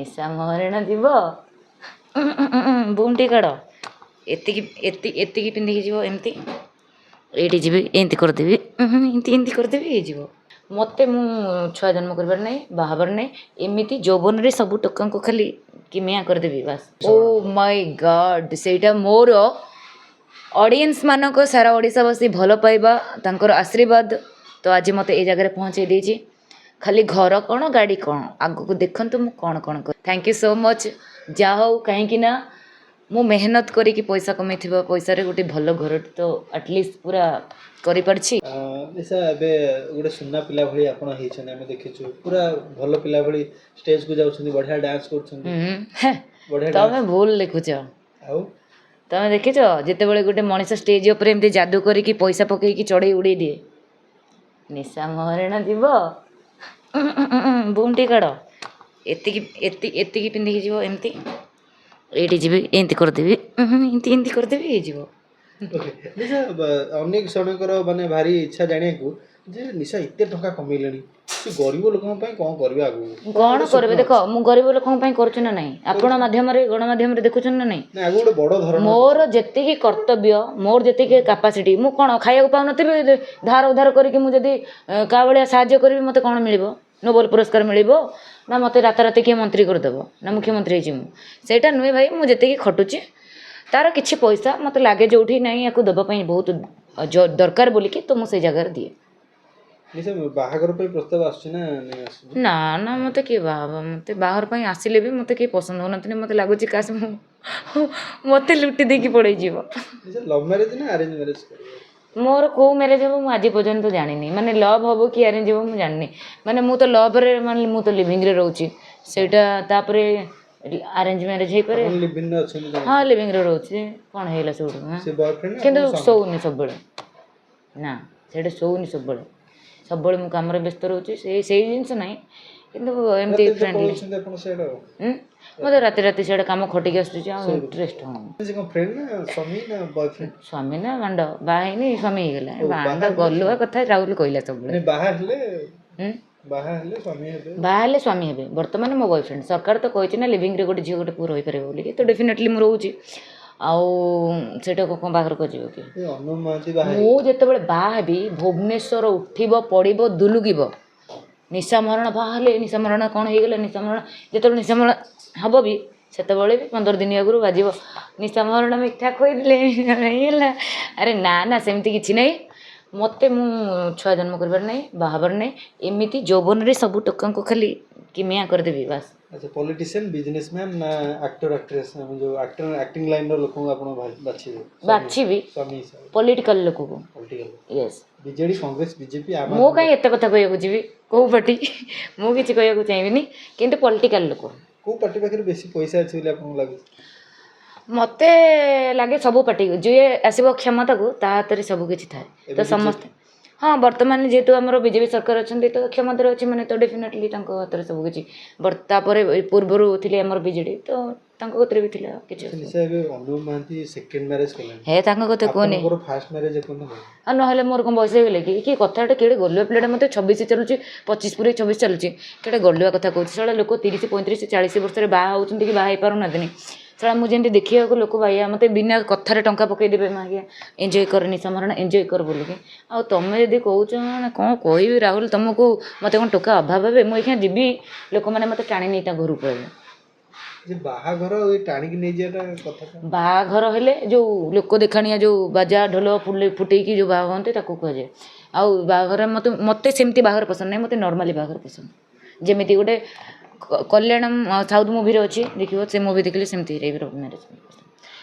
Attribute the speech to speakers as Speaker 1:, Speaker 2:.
Speaker 1: ନିଶା ମହରଣା ଯିବ ବୁମ୍ ଟିକେ କାଢ଼ ଏତିକି ପିନ୍ଧିକି ଯିବ ଏମିତି ଏଇଠି ଯିବି ଏମିତି କରିଦେବି ଏମିତି କରିଦେବି ହେଇଯିବ। ମୋତେ ମୁଁ ଛୁଆ ଜନ୍ମ କରିବାର ନାହିଁ ବାହା ହେବାର ନାହିଁ ଏମିତି ଯୌବନରେ ସବୁ ଟୋକାଙ୍କୁ ଖାଲି କିମିଆ କରିଦେବି ବାସ୍। ଓ ମାଇ ଗଡ୍ ସେଇଟା ମୋର ଅଡ଼ିଏନ୍ସ ମାନଙ୍କ ସାରା ଓଡ଼ିଶାବାସୀ ଭଲ ପାଇବା ତାଙ୍କର ଆଶୀର୍ବାଦ ତ ଆଜି ମୋତେ ଏ ଜାଗାରେ ପହଞ୍ଚେଇ ଦେଇଛି। ଖାଲି ଘର କ'ଣ ଗାଡ଼ି କ'ଣ ଆଗକୁ ଦେଖନ୍ତୁ ମୁଁ କ'ଣ କରେ। Thank you so much. ଯାହା ହଉ କାହିଁକି ନା ମୁଁ ମେହନତ କରିକି ପଇସା କମେଇଥିବା ପଇସାରେ ଗୋଟେ ଭଲ ଘରଟି ତ ଆଟଲିଷ୍ଟ ପୁରା କରିପାରିଛି।
Speaker 2: ଏବେ ଗୋଟେ ସୁନା ପିଲା ଭଳି ଆପଣ ହେଇଛନ୍ତି ଆମେ ଦେଖିଛୁ ପୁରା ଭଲ ପିଲା ଭଳି ଷ୍ଟେଜକୁ ଯାଉଛନ୍ତି ବଢ଼ିଆ ଡ୍ୟାନ୍ସ କରୁଛନ୍ତି।
Speaker 1: ତମେ ଭୁଲ ଦେଖୁଛ।
Speaker 2: ଆଉ
Speaker 1: ତମେ ଦେଖିଛ ଯେତେବେଳେ ଗୋଟେ ମଣିଷ ଷ୍ଟେଜ ଉପରେ ଏମିତି ଯାଦୁ କରିକି ପଇସା ପକେଇକି ଚଢ଼େଇ ଉଡ଼େଇ ଦିଏ। ନିଶା ମହରଣା ଯିବ ବୁମ୍ ଟିକେ କାଢ଼ ଏତିକି ପିନ୍ଧିକି ଯିବ ଏମିତି ଏଇଠି ଯିବି ଏମିତି କରିଦେବି ଏମିତି କରିଦେବି ହେଇଯିବ।
Speaker 2: ନିଶା ଅନେକ ଜଣଙ୍କର ମାନେ ଭାରି ଇଚ୍ଛା ଜାଣିବାକୁ ଯେ ନିଶା ଏତେ ଟଙ୍କା କମେଇଲେଣି ସେ ଗରିବ ଲୋକଙ୍କ ପାଇଁ କ'ଣ କରିବେ ଆଗକୁ
Speaker 1: କ'ଣ କରିବେ ଦେଖ ମୁଁ ଗରିବ ଲୋକଙ୍କ ପାଇଁ କରୁଛି ନା ନାହିଁ ଆପଣ ମାଧ୍ୟମରେ ଗଣମାଧ୍ୟମରେ ଦେଖୁଛନ୍ତି ନା ନାହିଁ
Speaker 2: ଗୋଟେ ବଡ଼ ଧରଣ
Speaker 1: ମୋର ଯେତିକି କର୍ତ୍ତବ୍ୟ ମୋର ଯେତିକି କାପାସିଟି ମୁଁ କ'ଣ ଖାଇବାକୁ ପାଉନଥିବି ଧାର ଉଧାର କରିକି ମୁଁ ଯଦି କାହା ଭଳିଆ ସାହାଯ୍ୟ କରିବି ମୋତେ କ'ଣ ମିଳିବ ନୋବେଲ ପୁରସ୍କାର ମିଳିବ ନା ମୋତେ ରାତାରାତି କିଏ ମନ୍ତ୍ରୀ କରିଦେବ ନା ମୁଖ୍ୟମନ୍ତ୍ରୀ ହେଇଛି ମୁଁ ସେଇଟା ନୁହେଁ ଭାଇ ମୁଁ ଯେତିକି ଖଟୁଛି ତାର କିଛି ପଇସା ମୋତେ ଲାଗେ ଯେଉଁଠି ନାହିଁ ୟାକୁ ଦେବା ପାଇଁ ବହୁତ ଦରକାର ବୋଲିକି ତ ମୁଁ ସେଇ ଜାଗାରେ ଦିଏ।
Speaker 2: ବାହାଘର ପାଇଁ ପ୍ରସ୍ତାବ ଆସୁଛି
Speaker 1: ନା ନା ମୋତେ କିଏ ବାହା ହେବ ମୋତେ ବାହାଘର ପାଇଁ ଆସିଲେ ବି ମୋତେ କିଏ ପସନ୍ଦ ହେଉନଥିଲେ ମୋତେ ଲାଗୁଛି କାଶ ମୋତେ ଲୁଟି ଦେଇକି ପଳେଇଯିବ।
Speaker 2: ଲଭ୍ ମ୍ୟାରେଜ ନା ଆରେଞ୍ଜ ମ୍ୟାରେଜ?
Speaker 1: ମୋର କେଉଁ ମ୍ୟାରେଜ ହେବ ମୁଁ ଆଜି ପର୍ଯ୍ୟନ୍ତ ଜାଣିନି ମାନେ ଲଭ୍ ହେବ କି ଆରେଞ୍ଜ ହେବ ମୁଁ ଜାଣିନି ମାନେ ମୁଁ ତ ଲଭ୍ରେ ମାନେ ମୁଁ ତ ଲିଭିଂରେ ରହୁଛି ସେଇଟା ତାପରେ ଆରେଞ୍ଜ ମ୍ୟାରେଜ ହେଇପାରେ। ହଁ ଲିଭିଂରେ ରହୁଛି କ'ଣ ହେଇଗଲା ସବୁଠୁ କିନ୍ତୁ ଶୋଉନି ସବୁବେଳେ ନା ସେଇଟା ଶୋଉନି ସବୁବେଳେ ମୁଁ କାମରେ ବ୍ୟସ୍ତ ରହୁଛି ସେଇ ଜିନିଷ ନାହିଁ କିନ୍ତୁ ଏମିତି ଫ୍ରେଣ୍ଡଲି ମୋତେ ରାତି ସିଆଡ଼େ କାମ ଖଟିକି ଆସୁଛି ଆଉ ଇଣ୍ଟରେଷ୍ଟ ହେଉନି। ସ୍ୱାମୀ ନା ମାଣ୍ଡ ବାହା ହେଇନି ସ୍ୱାମୀ ହେଇଗଲା ବାଣ୍ଡ ଗଲୁଆ କଥା ରାହୁଲ କହିଲା ସବୁବେଳେ ବାହା ହେଲେ ସ୍ୱାମୀ ହେବେ ବର୍ତ୍ତମାନ ମୋ ବୟଫ୍ରେଣ୍ଡ ସରକାର ତ କହିଛି ନା ଲିଭିଂରେ ଗୋଟେ ଝିଅ ଗୋଟେ ପୁଅ ରହିପାରିବ ବୋଲିକି ତ ଡେଫିନେଟଲି ମୁଁ ରହୁଛି ଆଉ ସେଇଟାକୁ କ'ଣ ବାହାଘର କରିଯିବ କି? ମୁଁ ଯେତେବେଳେ ବାହା ହେବି ଭୁବନେଶ୍ୱର ଉଠିବ ପଡ଼ିବ ଦୁଲୁକିବ ନିଶା ମରଣ ବାହା ହେଲେ ନିଶା ମରଣ କ'ଣ ହେଇଗଲା ନିଶା ମରଣ ଯେତେବେଳେ ନିଶା ମରଣ ହେବ ବି ସେତେବେଳେ ବି 15 ଦିନ ଆଗରୁ ବାଜିବ ନିଶା ମରଣ ମିଠା ଖୋଇଦେଲେ ହେଇଗଲା। ଆରେ ନା ନା ସେମିତି କିଛି ନାହିଁ ମୋତେ ମୁଁ ଛୁଆ ଜନ୍ମ କରିବାର ନାହିଁ ବାହା ହେବାର ନାହିଁ ଏମିତି ଯୌବନରେ ସବୁ ଟୋକାଙ୍କୁ ଖାଲି କିମିଆ କରିଦେବି ବାସ୍।
Speaker 2: ଆଚ୍ଛା ପଲିଟିସିଆନ୍ ବିଜନେସମ୍ୟାନ୍ ନା ଆକ୍ଟର ଆକ୍ଟ୍ରେସ୍ ଯେଉଁ ଆକ୍ଟିଂ ଲାଇନ୍ର ଲୋକଙ୍କୁ ଆପଣ
Speaker 1: ବାଛିବି ପଲିଟିକାଲ ଲୋକକୁ ୟେସ୍
Speaker 2: ବିଜେଡ଼ି କଂଗ୍ରେସ ବିଜେପି
Speaker 1: ମୁଁ କାହିଁ ଏତେ କଥା କହିବାକୁ ଯିବି କେଉଁ ପାର୍ଟି ମୁଁ କିଛି କହିବାକୁ ଚାହିଁବିନି କିନ୍ତୁ ପଲିଟିକାଲ ଲୋକ।
Speaker 2: କେଉଁ ପାର୍ଟି ପାଖରେ ବେଶୀ ପଇସା ଅଛି ବୋଲି ଆପଣଙ୍କୁ ଲାଗୁଛି?
Speaker 1: ମୋତେ ଲାଗେ ସବୁ ପାର୍ଟି ଯିଏ ଆସିବ କ୍ଷମତାକୁ ତା ହାତରେ ସବୁ କିଛି ଥାଏ ତ ସମସ୍ତେ ହଁ ବର୍ତ୍ତମାନ ଯେହେତୁ ଆମର ବିଜେପି ସରକାର ଅଛନ୍ତି ତ କ୍ଷମତାରେ ଅଛି ମାନେ ତ ଡେଫିନେଟଲି ତାଙ୍କ ହାତରେ ସବୁ କିଛି ତାପରେ ପୂର୍ବରୁ ଥିଲେ ଆମର ବିଜେଡ଼ି ତ ତାଙ୍କ କତିରେ ବି ଥିଲା କିଛି ହେ ତାଙ୍କ କଥା କୁହନି ଆଉ ନହେଲେ ମୋର କ'ଣ ବୟସ ହେଇଗଲେ କି କଥାଟା କେଡ଼େ ଗଲୁଆ ପିଲାଟା ମୋତେ 26 ଚାଲୁଛି 25 ପୁରୀ 26 ଚାଲୁଛି କେଡ଼େ ଗଲୁଆ କଥା କହୁଛି ସେଟା ଲୋକ 30 35 40 ବର୍ଷରେ ବାହା ହେଉଛନ୍ତି କି ବାହା ହେଇପାରୁନାହାନ୍ତି ସେଟା ମୁଁ ଯେମିତି ଦେଖିବାକୁ ଲୋକ ବାଇଆ ମୋତେ ବିନା କଥାରେ ଟଙ୍କା ପକେଇଦେବେ ଆଜ୍ଞା ଏନ୍ଜୟ କର ନିଶା ମରଣ ଏନ୍ଜୟ କର ବୋଲିକି ଆଉ ତମେ ଯଦି କହୁଛ ମାନେ କ'ଣ କହିବି ରାହୁଲ ତମକୁ ମୋତେ କ'ଣ ଟୋକା ଅଭାବ ହେବେ ମୁଁ ଏଇଖିଣା ଯିବି ଲୋକମାନେ ମୋତେ ଟାଣି ନେଇ ତା ଘରକୁ ପଳେଇବେ। ବାହାଘର ହେଲେ ଯେଉଁ ଲୋକ ଦେଖାଣିଆ ଯେଉଁ ବାଜା ଢୋଲ ଫୁଟେଇକି ଯେଉଁ ବାହା ହୁଅନ୍ତି ତାକୁ କୁହାଯାଏ ଆଉ ବାହାଘର ମୋତେ ସେମିତି ବାହାଘର ପସନ୍ଦ ନାହିଁ ମୋତେ ନର୍ମାଲି ବାହାଘର ପସନ୍ଦ ଯେମିତି ଗୋଟେ କଲ୍ୟାଣମ୍ ସାଉଥ୍ ମୁଭିରେ ଅଛି ଦେଖିବ ସେ ମୁଭି ଦେଖିଲେ ସେମିତି ଟାଇପ୍ର ମ୍ୟାରେଜ୍।